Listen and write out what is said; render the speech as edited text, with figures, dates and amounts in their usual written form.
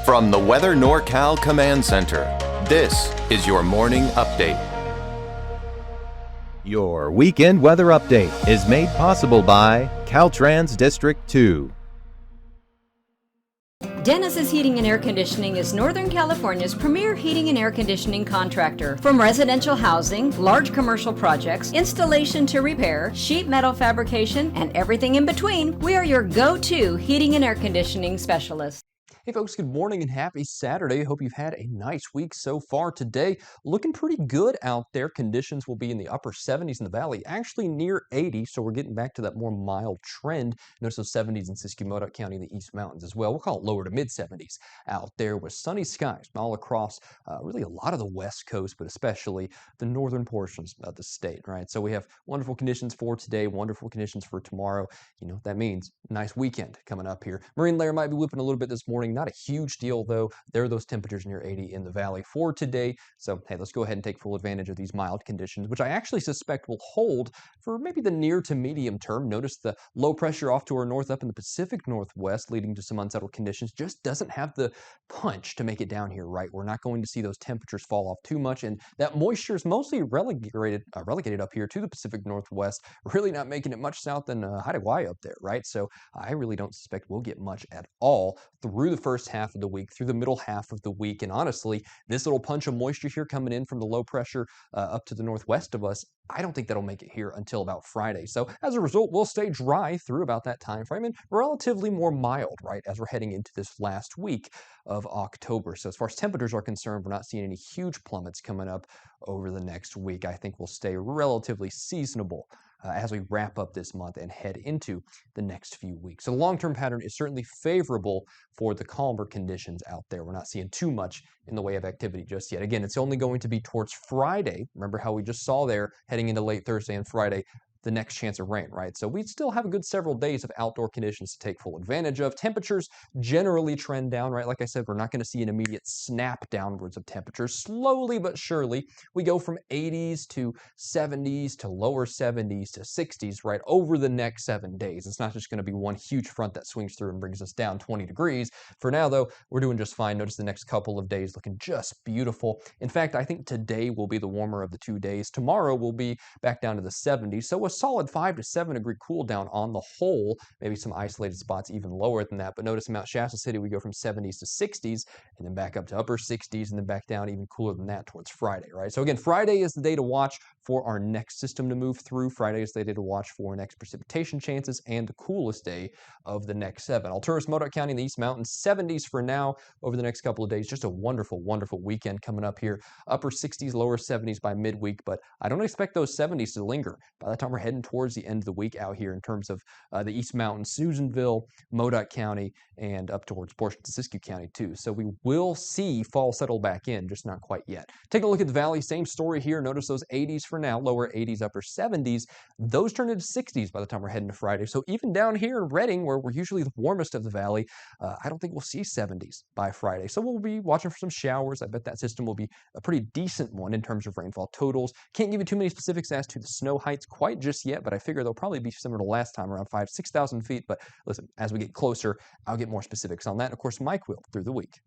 From the Weather NorCal Command Center, this is your morning update. Your weekend weather update is made possible by Caltrans District 2. Dennis's Heating and Air Conditioning is Northern California's premier heating and air conditioning contractor. From residential housing, large commercial projects, installation to repair, sheet metal fabrication, and everything in between, we are your go-to heating and air conditioning specialist. Hey folks, good morning and happy Saturday. Hope you've had a nice week so far. Today, looking pretty good out there. Conditions will be in the upper 70s in the valley, actually near 80, so we're getting back to that more mild trend. Notice those 70s in Siskiyou County, the East Mountains as well. We'll call it lower to mid 70s out there with sunny skies all across really a lot of the west coast, but especially the northern portions of the state, right? So we have wonderful conditions for today, wonderful conditions for tomorrow. You know, that means nice weekend coming up here. Marine layer might be whipping a little bit this morning. Not a huge deal though. There are those temperatures near 80 in the valley for today. So hey, let's go ahead and take full advantage of these mild conditions, which I actually suspect will hold for maybe the near to medium term. Notice the low pressure off to our north up in the Pacific Northwest, leading to some unsettled conditions, just doesn't have the punch to make it down here, right? We're not going to see those temperatures fall off too much, and that moisture is mostly relegated up here to the Pacific Northwest, really not making it much south than Hawaii up there, right? So I really don't suspect we'll get much at all through the first half of the week, through the middle half of the week. And honestly, this little punch of moisture here coming in from the low pressure up to the northwest of us, I don't think that'll make it here until about Friday. So as a result, we'll stay dry through about that time frame and relatively more mild, right, as we're heading into this last week of October. So as far as temperatures are concerned, we're not seeing any huge plummets coming up over the next week. I think we'll stay relatively seasonable as we wrap up this month and head into the next few weeks. So the long-term pattern is certainly favorable for the calmer conditions out there. We're not seeing too much in the way of activity just yet. Again, it's only going to be towards Friday. Remember how we just saw there heading into late Thursday and Friday, the next chance of rain, right? So we still have a good several days of outdoor conditions to take full advantage of. Temperatures generally trend down, right? Like I said, we're not going to see an immediate snap downwards of temperatures. Slowly but surely, we go from 80s to 70s to lower 70s to 60s, right, over the next 7 days. It's not just going to be one huge front that swings through and brings us down 20 degrees. For now, though, we're doing just fine. Notice the next couple of days looking just beautiful. In fact, I think today will be the warmer of the 2 days. Tomorrow will be back down to the 70s. So a solid 5 to 7 degree cool down on the whole, maybe some isolated spots even lower than that. But notice in Mount Shasta City, we go from 70s to 60s and then back up to upper 60s and then back down even cooler than that towards Friday, right? So again, Friday is the day to watch for our next system to move through. Friday is the day to watch for next precipitation chances and the coolest day of the next 7. Alturas, Modoc County, and the East Mountains, 70s for now over the next couple of days. Just a wonderful, wonderful weekend coming up here. Upper 60s, lower 70s by midweek, but I don't expect those 70s to linger. By the time we're heading towards the end of the week out here in terms of the East Mountains, Susanville, Modoc County, and up towards portions of Siskiyou County too. So we will see fall settle back in, just not quite yet. Take a look at the valley, same story here. Notice those 80s for now, lower 80s, upper 70s. Those turn into 60s by the time we're heading to Friday. So even down here in Redding, where we're usually the warmest of the valley, I don't think we'll see 70s by Friday. So we'll be watching for some showers. I bet that system will be a pretty decent one in terms of rainfall totals. Can't give you too many specifics as to the snow heights quite just yet, but I figure they'll probably be similar to last time, around 5,000 to 6,000 feet. But listen, as we get closer, I'll get more specifics on that. And of course, Mike will through the week.